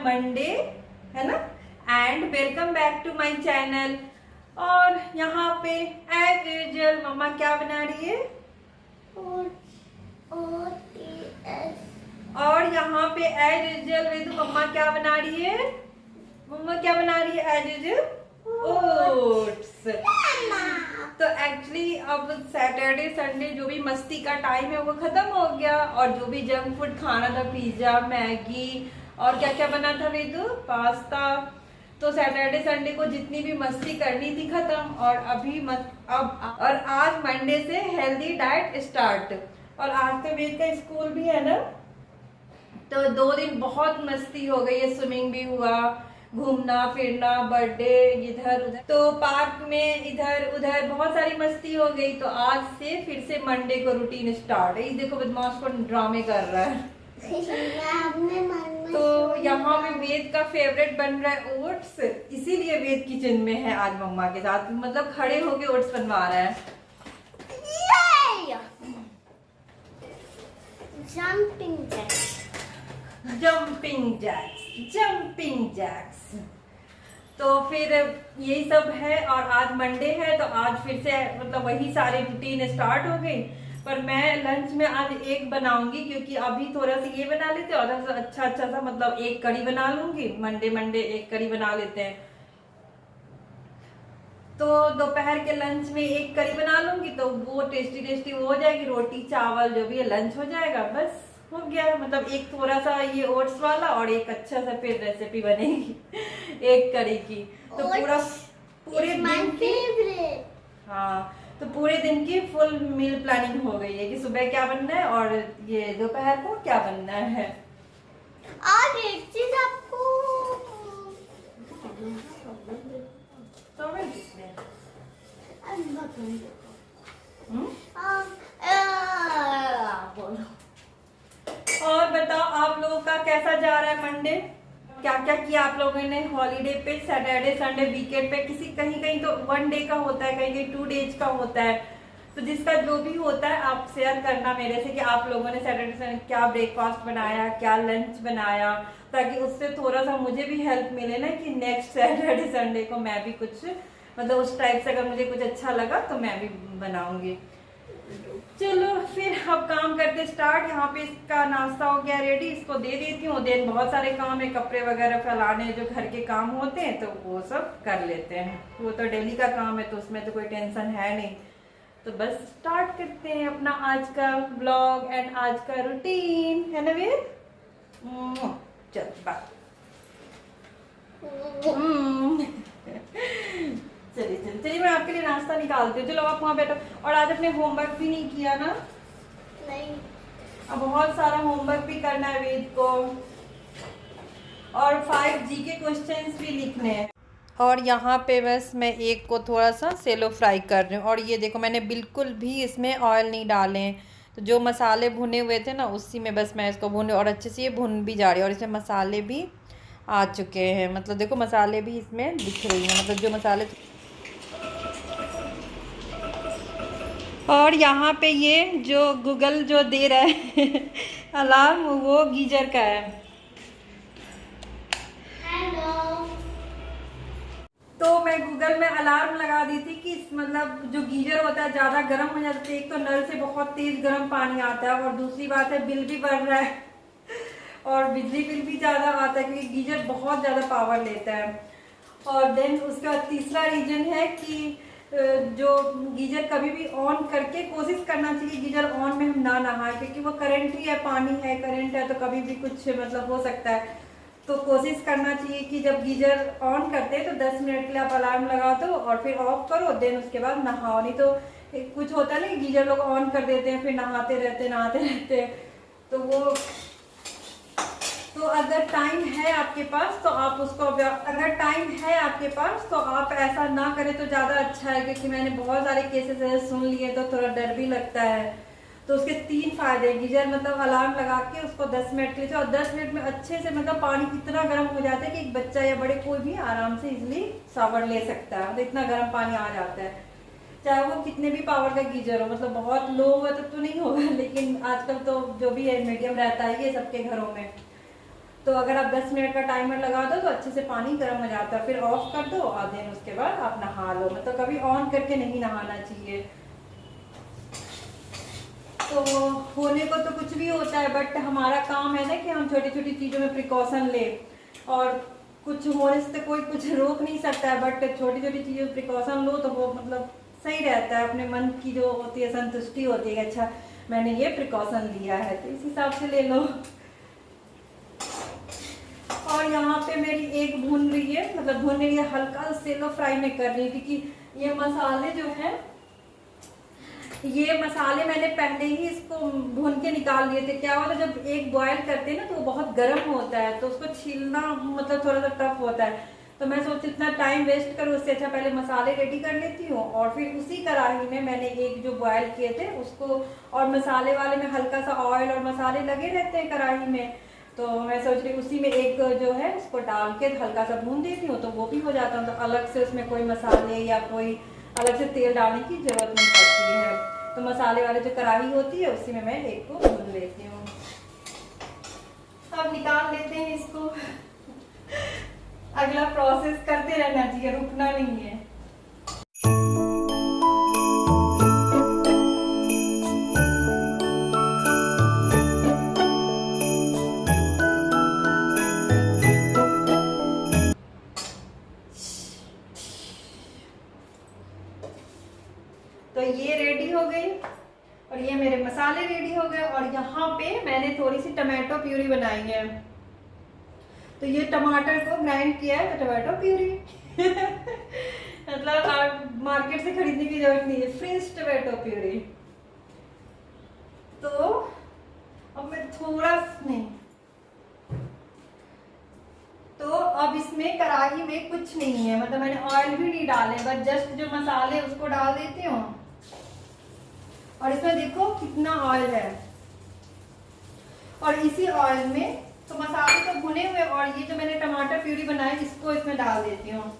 Monday, है ना। And welcome back to my channel. और यहाँ पे एज यूजुअल मम्मा क्या बना रही है, और यहाँ पे एज यूजुअल वेदू मम्मा क्या बना रही है, मम्मा क्या बना रही है एज यूजुअल, ओट्स। तो एक्चुअली अब सैटरडे संडे जो भी मस्ती का टाइम है वो खत्म हो गया, और जो भी जंक फूड खाना था, पिज्जा, मैगी और क्या क्या बना था वेदू, पास्ता। तो सैटरडे संडे को जितनी भी मस्ती करनी थी खत्म, और अभी अब और आज मंडे से हेल्दी डाइट स्टार्ट। और आज तो वेद का स्कूल भी है ना, तो 2 दिन बहुत मस्ती हो गई है, स्विमिंग भी हुआ, घूमना फिरना, बर्थडे, इधर उधर, तो पार्क में इधर उधर बहुत सारी मस्ती हो गई। तो आज से फिर से मंडे को रूटीन स्टार्ट है। ये देखो बदमाश को ड्रामे कर रहा है। तो यहाँ में वेद का फेवरेट बन रहा है ओट्स, इसीलिए वेद किचन में है आज मम्मा के साथ, मतलब खड़े होके ओट्स बनवा रहा है। Jumping jacks, jumping jacks, jumping jacks. तो फिर यही सब है, और आज मंडे है तो आज फिर से मतलब वही सारे रूटीन स्टार्ट हो गई। पर मैं लंच में आज एक बनाऊंगी, क्योंकि अभी थोड़ा सा ये बना लेते हैं, और अच्छा सा मतलब एक कड़ी बना लूंगी। मंडे एक कड़ी बना लेते हैं, तो दोपहर के लंच में एक कड़ी बना लूंगी, तो वो टेस्टी टेस्टी वो हो जाएगी। रोटी चावल जो भी है लंच हो जाएगा, बस हो गया। मतलब एक थोड़ा सा ये ओट्स वाला, और एक अच्छा सा फिर रेसिपी बनेगी एक कड़ी की। तो पूरे दिन की, हाँ, तो पूरे दिन की फुल मील प्लानिंग हो गई है कि सुबह क्या बनना है और ये दोपहर को क्या बनना है। और एक चीज आपको और बताओ आप लोगों का कैसा जा रहा है मंडे, क्या क्या किया आप लोगों ने हॉलीडे पे, सैटरडे संडे वीकेंड पे। कहीं कहीं तो 1 डे का होता है, कहीं कहीं 2 डेज का होता है। तो जिसका जो भी होता है आप शेयर करना मेरे से कि आप लोगों ने सैटरडे संडे क्या ब्रेकफास्ट बनाया, क्या लंच बनाया, ताकि उससे थोड़ा सा मुझे भी हेल्प मिले ना, कि नेक्स्ट सैटरडे संडे को मैं भी कुछ मतलब उस टाइप से अगर मुझे कुछ अच्छा लगा तो मैं भी बनाऊंगी। चलो फिर अब काम करते स्टार्ट। यहाँ पे इसका नाश्ता हो गया रेडी, इसको दे देती हूँ। देन बहुत सारे काम है, कपड़े वगैरह फैलाने, जो घर के काम होते हैं तो वो सब कर लेते हैं। वो तो डेली का काम है, तो उसमें तो कोई टेंशन है नहीं। तो बस स्टार्ट करते हैं अपना आज का ब्लॉग एंड आज का रूटीन, है ना वेद। चल बाय। चलिए मैं आपके लिए नाश्ता निकालती हूँ। चलो आप वहाँ बैठो। और आज अपने होमवर्क भी नहीं किया ना? नहीं। अब बहुत सारा होमवर्क भी करना है वेद को, और 5 जीके क्वेश्चंस भी लिखने हैं। और यहाँ पे बस मैं एक को थोड़ा सा सेलो फ्राई कर रही हूँ। और ये देखो मैंने बिल्कुल भी इसमें ऑयल नहीं डाले हैं, तो जो मसाले भुने हुए थे ना उसी में बस मैं इसको भून, और अच्छे से ये भुन भी जा रही है। और इसमें मसाले भी आ चुके हैं, मतलब देखो मसाले भी इसमें दिख रही हैं, मतलब जो मसाले। और यहाँ पे ये जो गूगल जो दे रहा है अलार्म, वो गीजर का है। हेलो। तो मैं गूगल में अलार्म लगा दी थी कि मतलब जो गीजर होता है ज़्यादा गर्म हो जाता है। एक तो नल से बहुत तेज गर्म पानी आता है, और दूसरी बात है बिल भी बढ़ रहा है और बिजली बिल भी ज़्यादा आता है, क्योंकि गीजर बहुत ज़्यादा पावर लेता है। और देन उसका तीसरा रीजन है कि जो गीजर कभी भी ऑन करके कोशिश करना चाहिए, गीजर ऑन में हम ना नहाए, क्योंकि वो करंट ही है, पानी है, करंट है, तो कभी भी कुछ मतलब हो सकता है। तो कोशिश करना चाहिए कि जब गीजर ऑन करते हैं तो 10 मिनट के लिए आप अलार्म लगा दो और फिर ऑफ करो, देन उसके बाद नहाओ। नहीं तो कुछ होता है ना, गीजर लोग ऑन कर देते हैं फिर नहाते रहते तो वो, तो अगर टाइम है आपके पास तो आप उसको, अगर टाइम है आपके पास तो आप ऐसा ना करें तो ज़्यादा अच्छा है, क्योंकि मैंने बहुत सारे केसेस ऐसे सुन लिए तो थोड़ा डर भी लगता है। तो उसके 3 फायदे, गीजर मतलब अलार्म लगा के उसको 10 मिनट के लिए, और 10 मिनट में अच्छे से मतलब पानी इतना गर्म हो जाता है कि एक बच्चा या बड़े कोई भी आराम से इजिली शावर ले सकता है। तो इतना गर्म पानी आ जाता है, चाहे वो कितने भी पावर का गीजर हो। मतलब बहुत लो हुआ तो नहीं होगा, लेकिन आजकल तो जो भी है मीडियम रहता है ये सबके घरों में। तो अगर आप 10 मिनट का टाइमर लगा दो तो अच्छे से पानी गर्म हो जाता है, फिर ऑफ कर दो और देन उसके बाद आप नहा लो। मतलब कभी ऑन करके नहीं नहाना चाहिए। तो होने को तो कुछ भी होता है, बट हमारा काम है ना कि हम छोटी छोटी चीज़ों में प्रिकॉशन ले, और कुछ होने से तो कोई कुछ रोक नहीं सकता है, बट छोटी छोटी चीज़ों में प्रिकॉशन लो तो वो मतलब सही रहता है। अपने मन की जो होती है संतुष्टि होती है, अच्छा मैंने ये प्रिकॉशन लिया है, तो इस हिसाब से ले लो। और यहाँ पे मेरी एक भून रही है, मतलब भून रही है, हल्का सेलो फ्राई में कर रही है, क्योंकि ये मसाले जो है, ये मसाले मैंने पहले ही इसको भून के निकाल लिए थे। क्या होता है जब एक बॉयल करते हैं ना तो वो बहुत गर्म होता है, तो उसको छीलना मतलब थोड़ा सा टफ होता है। तो मैं सोचती इतना टाइम वेस्ट करूँ, उससे अच्छा पहले मसाले रेडी कर लेती हूँ, और फिर उसी कढ़ाई में मैंने एक जो बॉयल किए थे उसको, और मसाले वाले में हल्का सा ऑयल और मसाले लगे रहते हैं कढ़ाई में, तो मैं सोच रही उसी में एक जो है उसको डाल के हल्का सा भून देती हूँ, तो वो भी हो जाता है। तो अलग से उसमें कोई मसाले या कोई अलग से तेल डालने की जरूरत नहीं पड़ती है। तो मसाले वाले जो कढ़ाई होती है उसी में मैं एक को भून लेती हूँ। अब निकाल लेते हैं इसको। अगला प्रोसेस करते रहना चाहिए, रुकना नहीं है। तो ये रेडी हो गई, और ये मेरे मसाले रेडी हो गए, और यहाँ पे मैंने थोड़ी सी टमाटो प्यूरी बनाई है। तो ये टमाटर को ग्राइंड किया है, तो टमाटो प्यूरी मतलब आप मार्केट से खरीदने की जरूरत नहीं है, फ्रेश टमाटो प्यूरी। तो अब मैं थोड़ा नहीं, तो अब इसमें कढ़ाई में कुछ नहीं है, मतलब मैंने ऑयल भी नहीं डाले, बस जस्ट जो मसाले उसको डाल देती हूँ। और इसमें देखो कितना ऑयल है, और इसी ऑयल में तो मसाले तो भुने हुए, और ये जो मैंने टमाटर प्यूरी बनाई इसको इसमें डाल देती हूँ।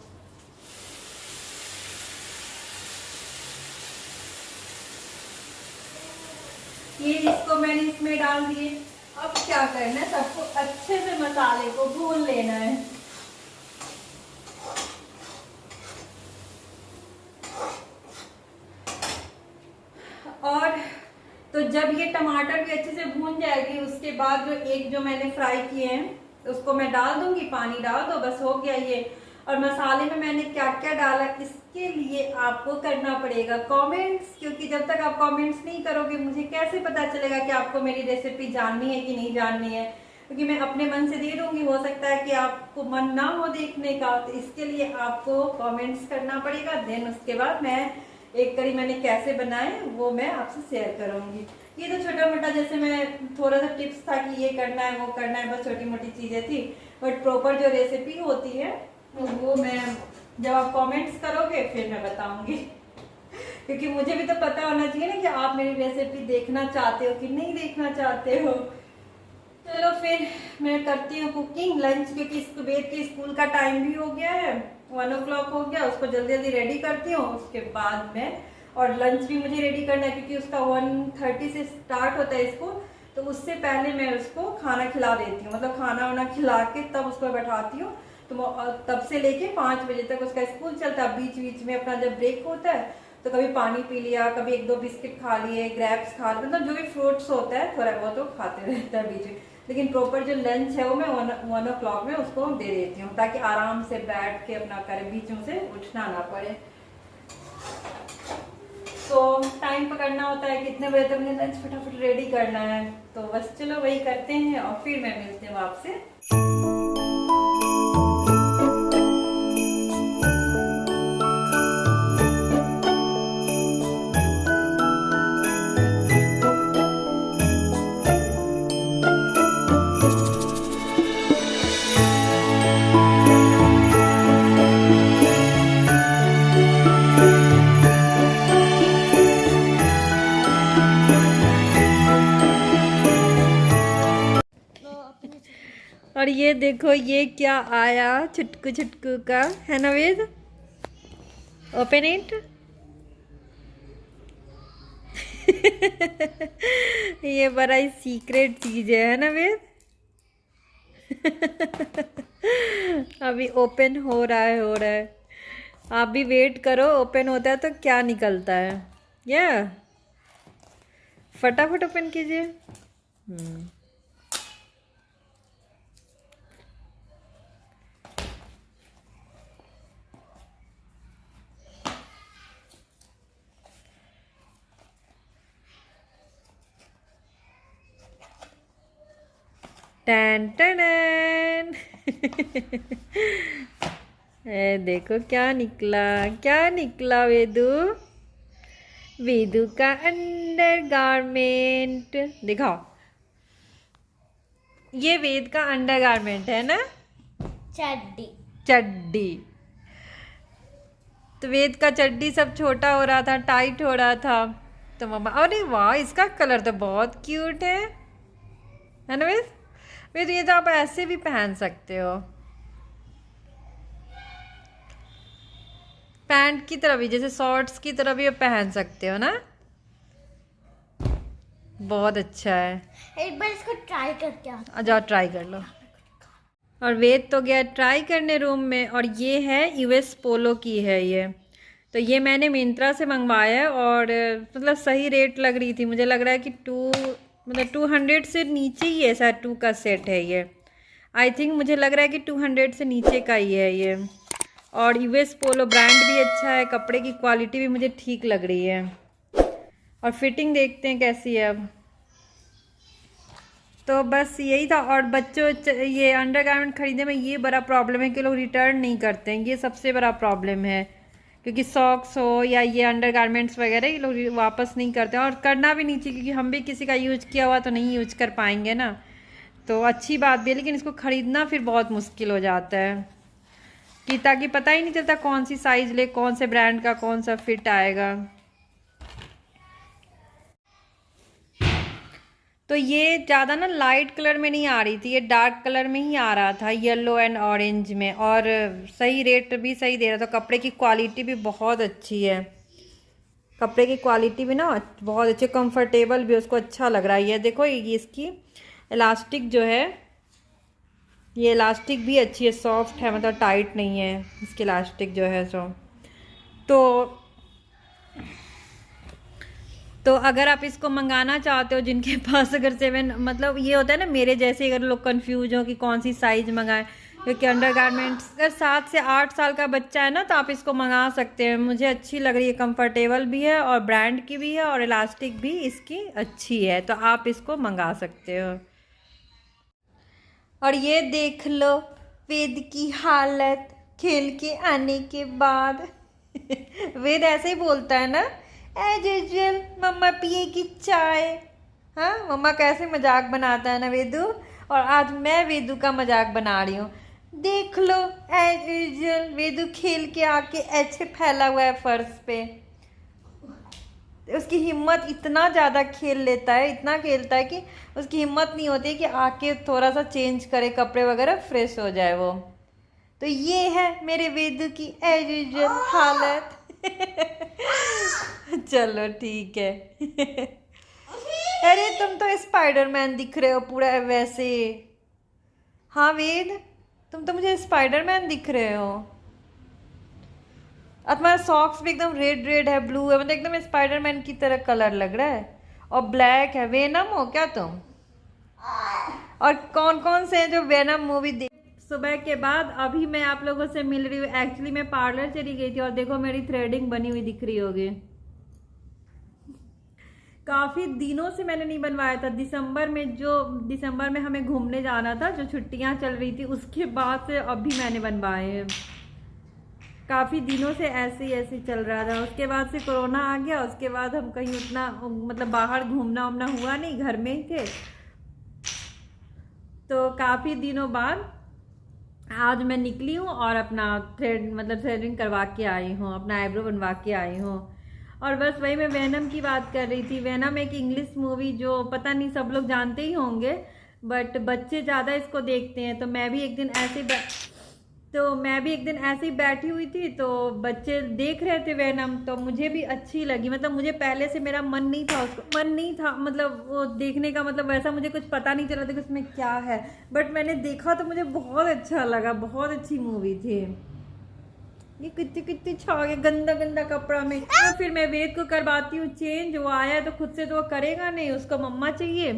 ये इसको मैंने इसमें डाल दिए। अब क्या करना है, सबको अच्छे से मसाले को भून लेना है। और तो जब ये टमाटर भी अच्छे से भून जाएगी, उसके बाद जो एक जो मैंने फ्राई किए हैं उसको मैं डाल दूंगी, पानी डाल दो, बस हो गया ये। और मसाले में मैंने क्या क्या डाला इसके लिए आपको करना पड़ेगा कमेंट्स, क्योंकि जब तक आप कमेंट्स नहीं करोगे मुझे कैसे पता चलेगा कि आपको मेरी रेसिपी जाननी है कि नहीं जाननी है, क्योंकि मैं अपने मन से दे दूंगी, हो सकता है कि आपको मन ना हो देखने का, तो इसके लिए आपको कमेंट्स करना पड़ेगा। देन उसके बाद मैं एक करी मैंने कैसे बनाए वो मैं आपसे शेयर करूंगी। ये तो छोटा मोटा जैसे मैं थोड़ा सा टिप्स था कि ये करना है वो करना है, बस छोटी मोटी चीजें थी, बट प्रॉपर जो रेसिपी होती है वो मैं जब आप कमेंट्स करोगे फिर मैं बताऊंगी क्योंकि मुझे भी तो पता होना चाहिए ना कि आप मेरी रेसिपी देखना चाहते हो कि नहीं देखना चाहते हो। चलो फिर मैं करती हूँ कुकिंग, लंच, क्योंकि सुबह के स्कूल का टाइम भी हो गया है, 1 o'clock हो गया, उसको जल्दी जल्दी रेडी करती हूँ। उसके बाद में और लंच भी मुझे रेडी करना है क्योंकि उसका 1:30 से स्टार्ट होता है स्कूल, तो उससे पहले मैं उसको खाना खिला देती हूँ, मतलब खाना वाना खिला के तब उसको बैठाती हूँ। तो तब से लेके 5 बजे तक उसका स्कूल चलता है। बीच बीच में अपना जब ब्रेक होता है तो कभी पानी पी लिया, कभी 1-2 बिस्किट खा लिए, ग्रेप्स खा लिए, मतलब जो भी फ्रूट्स होता है थोड़ा बहुत वो खाते रहता है बीच में। लेकिन प्रॉपर जो लंच है वो मैं 1 o'clock में उसको दे देती हूँ ताकि आराम से बैठ के अपना करे, बीचों से उठना ना पड़े। तो टाइम पकड़ना होता है कितने बजे तक मुझे लंच फटाफट रेडी करना है, तो बस चलो वही करते हैं और फिर मैं मिलती हूँ आपसे। और ये देखो ये क्या आया छुटकू छुटकू का, है ना वेद? Open it. ये बड़ा ही सीक्रेट चीज है ना वेद? अभी ओपन हो रहा है। आप भी वेट करो, ओपन होता है तो क्या निकलता है। या फटाफट ओपन कीजिए। टन टन देखो क्या निकला वेदू। वेदू का अंडर गारमेंट दिखाओ। ये वेद का अंडर गारमेंट है ना, चड्डी। तो वेद का चड्डी सब छोटा हो रहा था, टाइट हो रहा था, तो मम्मा, अरे वाह इसका कलर तो बहुत क्यूट है ना वेद। वेद ये तो आप ऐसे भी पहन सकते हो, पैंट की तरह भी, जैसे शॉर्ट्स की तरह भी पहन सकते हो ना। बहुत अच्छा है। एक बार इसको ट्राई करके आओ। जाओ ट्राई कर लो। और वेद तो गया ट्राई करने रूम में। और ये है यूएस पोलो की है ये, तो ये मैंने मिंत्रा से मंगवाया है और मतलब सही रेट लग रही थी। मुझे लग रहा है कि 200 से नीचे ही है, शायद 2 का सेट है ये। आई थिंक मुझे लग रहा है कि 200 से नीचे का ही है ये। और यूएस पोलो ब्रांड भी अच्छा है, कपड़े की क्वालिटी भी मुझे ठीक लग रही है। और फिटिंग देखते हैं कैसी है अब। तो बस यही था। और बच्चों ये अंडरगारमेंट खरीदने में ये बड़ा प्रॉब्लम है कि लोग रिटर्न नहीं करते हैं, ये सबसे बड़ा प्रॉब्लम है। क्योंकि सॉक्स हो या ये अंडरगारमेंट्स वगैरह ये लोग वापस नहीं करते हैं, और करना भी नहीं चाहिए, क्योंकि हम भी किसी का यूज किया हुआ तो नहीं यूज कर पाएंगे ना। तो अच्छी बात भी है, लेकिन इसको ख़रीदना फिर बहुत मुश्किल हो जाता है कि ताकि पता ही नहीं चलता कौन सी साइज़ ले, कौन से ब्रांड का कौन सा फिट आएगा। तो ये ज़्यादा ना लाइट कलर में नहीं आ रही थी, ये डार्क कलर में ही आ रहा था, येलो एंड ऑरेंज में। और सही रेट भी सही दे रहा था। कपड़े की क्वालिटी भी बहुत अच्छी है, कपड़े की क्वालिटी भी ना बहुत अच्छी, कंफर्टेबल भी, उसको अच्छा लग रहा है। ये देखो ये इसकी इलास्टिक जो है, ये इलास्टिक भी अच्छी है, सॉफ्ट है, मतलब टाइट नहीं है इसकी इलास्टिक जो है सो। तो अगर आप इसको मंगाना चाहते हो, जिनके पास अगर 7 मतलब ये होता है ना मेरे जैसे, अगर लोग कंफ्यूज हो कि कौन सी साइज़ मंगाएं, क्योंकि अंडरगारमेंट्स अगर 7 से 8 साल का बच्चा है ना तो आप इसको मंगा सकते हैं। मुझे अच्छी लग रही है, कंफर्टेबल भी है और ब्रांड की भी है और इलास्टिक भी इसकी अच्छी है, तो आप इसको मंगा सकते हो। और ये देख लो वेद की हालत खेल के आने के बाद। वेद ऐसे ही बोलता है ना, एज यूजुअल मम्मा पिएगी चाय। हाँ, मम्मा कैसे मजाक बनाता है ना वेदू। और आज मैं वेदू का मजाक बना रही हूँ। देख लो एज यूजुअल वेदू खेल के आके ऐसे फैला हुआ है फर्श पे। उसकी हिम्मत, इतना ज़्यादा खेल लेता है, इतना खेलता है कि उसकी हिम्मत नहीं होती कि आके थोड़ा सा चेंज करे कपड़े वगैरह, फ्रेश हो जाए वो। तो ये है मेरे वेदू की एज यूजुअल हालत। चलो ठीक है। अरे तुम तो स्पाइडरमैन दिख रहे हो पूरा वैसे। हाँ वेद, तुम तो मुझे स्पाइडरमैन दिख रहे हो। और तुम्हारा सॉक्स भी एकदम रेड है, ब्लू है, मतलब एकदम स्पाइडरमैन की तरह कलर लग रहा है। और ब्लैक है। वेनम हो क्या तुम? और कौन कौन से हैं जो वेनम मूवी देख। सुबह के बाद अभी मैं आप लोगों से मिल रही हूँ। एक्चुअली मैं पार्लर चली गई थी और देखो मेरी थ्रेडिंग बनी हुई दिख रही होगी। काफ़ी दिनों से मैंने नहीं बनवाया था। दिसंबर में हमें घूमने जाना था, जो छुट्टियां चल रही थी, उसके बाद से अभी मैंने बनवाए हैं। काफ़ी दिनों से ऐसे चल रहा था। उसके बाद से कोरोना आ गया, उसके बाद हम कहीं उतना मतलब बाहर घूमना हुआ नहीं, घर में ही थे। तो काफ़ी दिनों बाद आज मैं निकली हूँ और अपना थ्रेडिंग करवा के आई हूँ, अपना आईब्रो बनवा के आई हूँ। और बस वही मैं वेनम की बात कर रही थी। वेनम एक इंग्लिश मूवी जो पता नहीं सब लोग जानते ही होंगे, बट बच्चे ज़्यादा इसको देखते हैं। तो मैं भी एक दिन ऐसे तो मैं भी एक दिन ऐसे ही बैठी हुई थी तो बच्चे देख रहे थे वेनम, तो मुझे भी अच्छी लगी। मतलब मुझे पहले से मेरा मन नहीं था, उसको मन नहीं था मतलब वो देखने का, मतलब वैसा मुझे कुछ पता नहीं चला था कि उसमें क्या है, बट मैंने देखा तो मुझे बहुत अच्छा लगा, बहुत अच्छी मूवी थी। ये कितनी कितनी छा गया गंदा गंदा कपड़ा में। तो फिर मैं वेद को करवाती हूँ चेंज, वो आया तो खुद से तो वो करेगा नहीं, उसको मम्मा चाहिए।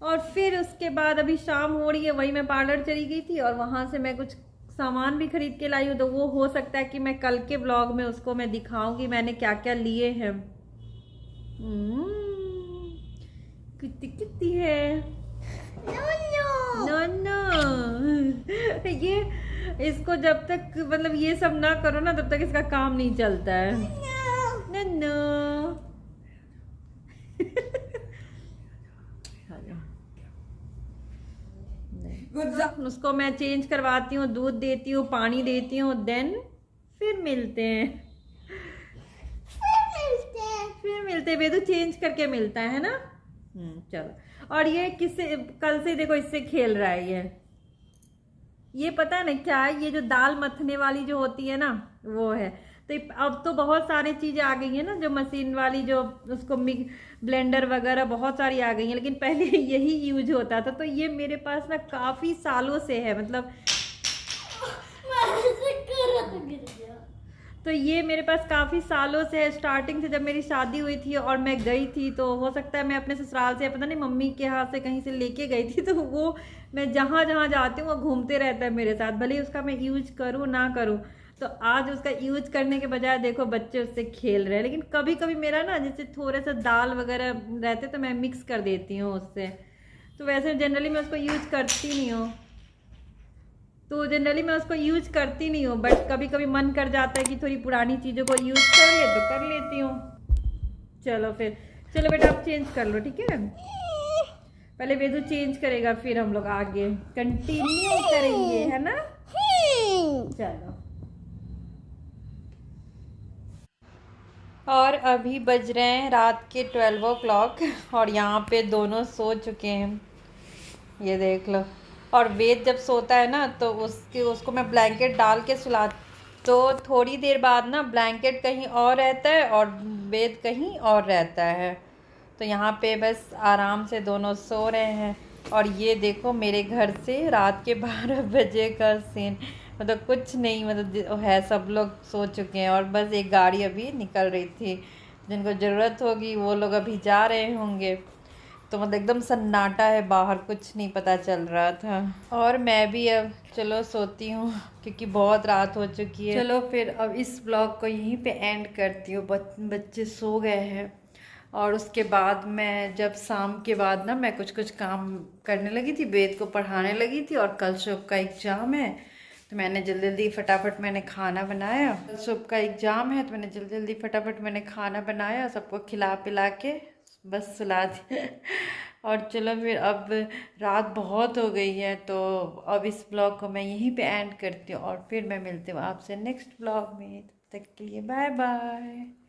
और फिर उसके बाद अभी शाम हो रही है, वही मैं पार्लर चली गई थी और वहां से मैं कुछ सामान भी खरीद के लाई हूँ, तो वो हो सकता है कि मैं कल के ब्लॉग में उसको मैं दिखाऊंगी मैंने क्या क्या लिए हैं। कितनी कितनी है। नो नो ये इसको जब तक मतलब ये सब ना करो ना तब तक इसका काम नहीं चलता है। नो नो उसको मैं चेंज करवाती हूँ, दूध देती हूँ, पानी देती हूँ, देन फिर मिलते हैं। फिर मिलते हैं बेदू, चेंज करके मिलता है ना। चलो। और ये किससे कल से देखो इससे खेल रहा है ये पता है ना क्या है, ये जो दाल मथने वाली जो होती है ना वो है। तो अब तो बहुत सारी चीजें आ गई है ना, जो मशीन वाली जो उसको ब्लेंडर वगैरह बहुत सारी आ गई है, लेकिन पहले यही यूज होता था। तो ये मेरे पास ना काफी सालों से है, मतलब तो ये मेरे पास काफ़ी सालों से है, स्टार्टिंग से जब मेरी शादी हुई थी और मैं गई थी, तो हो सकता है मैं अपने ससुराल से पता नहीं मम्मी के हाथ से कहीं से लेके गई थी, तो वो मैं जहाँ जहाँ जाती हूँ वो घूमते रहता है मेरे साथ, भले ही उसका मैं यूज करूँ ना करूँ। तो आज उसका यूज करने के बजाय देखो बच्चे उससे खेल रहे हैं। लेकिन कभी कभी मेरा ना जैसे थोड़े से दाल वगैरह रहते तो मैं मिक्स कर देती हूँ उससे, तो वैसे जनरली मैं उसको यूज करती नहीं हूँ, बट कभी कभी मन कर जाता है कि थोड़ी पुरानी चीज़ों को यूज कर ले तो कर लेती हूँ। चलो फिर, चलो बेटा आप चेंज कर लो, ठीक है। पहले वेदू चेंज करेगा फिर हम लोग आगे कंटिन्यू करेंगे, है ना। चलो। और अभी बज रहे हैं रात के 12 o'clock और यहाँ पे दोनों सो चुके हैं, ये देख लो। और वेद जब सोता है ना तो उसको मैं ब्लैंकेट डाल के सुला, तो थोड़ी देर बाद ना ब्लैंकेट कहीं और रहता है और वेद कहीं और रहता है। तो यहाँ पे बस आराम से दोनों सो रहे हैं। और ये देखो मेरे घर से रात के 12 बजे का सीन, मतलब कुछ नहीं, मतलब है सब लोग सो चुके हैं और बस एक गाड़ी अभी निकल रही थी, जिनको ज़रूरत होगी वो लोग अभी जा रहे होंगे। तो मतलब एकदम सन्नाटा है बाहर, कुछ नहीं पता चल रहा था। और मैं भी अब चलो सोती हूँ क्योंकि बहुत रात हो चुकी है। चलो फिर अब इस ब्लॉग को यहीं पे एंड करती हूँ, बच्चे सो गए हैं। और उसके बाद मैं जब शाम के बाद ना मैं कुछ काम करने लगी थी, वेद को पढ़ाने लगी थी, और कल शुभ का एग्ज़ाम है तो मैंने जल्दी जल्दी फटाफट मैंने खाना बनाया। कल शुभ का एग्ज़ाम है तो मैंने जल्दी जल्दी फटाफट मैंने खाना बनाया, सबको खिला पिला के बस सुला दिया। और चलो फिर अब रात बहुत हो गई है, तो अब इस ब्लॉग को मैं यहीं पे एंड करती हूँ और फिर मैं मिलती हूँ आपसे नेक्स्ट ब्लॉग में। तब तक के लिए बाय बाय।